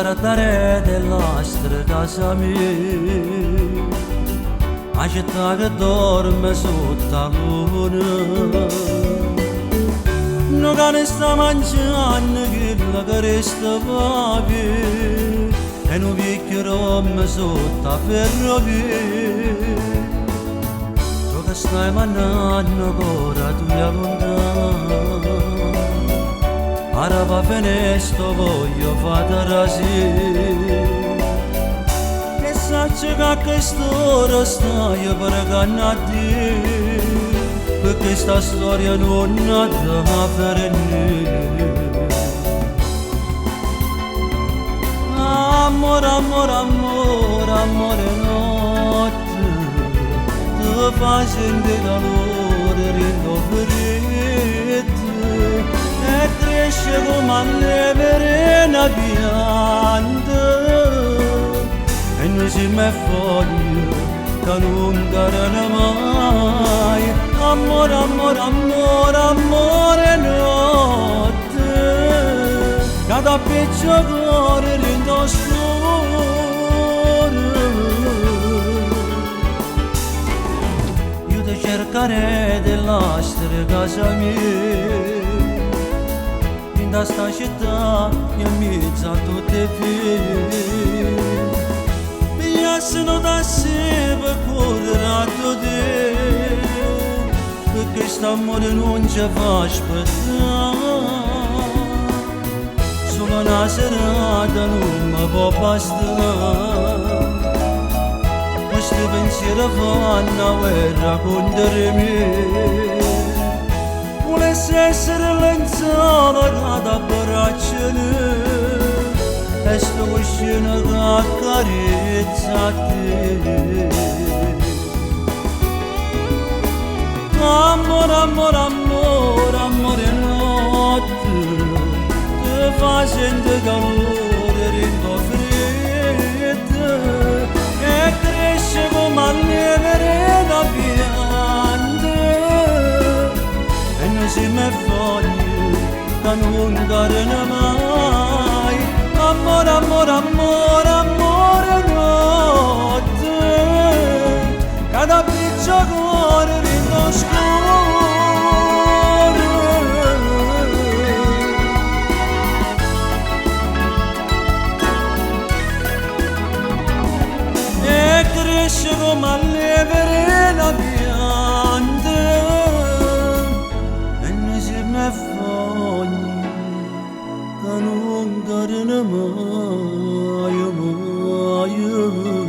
guardare della strada mia, agita che dorme sotto la luna, non che ne sta mangiando quella che resta papi, e non picchierò sotto la ferrovia. Tu che stai mandando ancora tu è lontano, ora va bene sto voglio fare rasi. Sacce che quest'ora stai pregando a Dio, perché questa storia non ha da fare niente. Amore, amore, amore, amore notte, ti facendo calore rindovrete, e cresce come le verena piante. E noi siamo foglie che non cadono mai. Amore, amore, amore, amore notte, che da peggio cuore lindo scuore. Io ti cercherei dell'astere casa mia, in questa città in mezzo a tutte figlie. Se non dassi per correre a te, perché quest'amore non ci fa aspettare. Solo una serata non mi può bastare, questi pensieri fanno la guerra contro me. Volessi essere lenzuola che ti abbracciano, e sto cuscino che accarezza te. Amore, amore, amore, amore notte, ti facendo calore rindo freddo, e cresce come le verena piante. E noi siamo foglie che non cadono mai. Amore, amore, amore, amore notte, che da piccolo cuore rindo scuore. E cresce come le verena piante, e noi siamo foglie che non cadono mai, mai.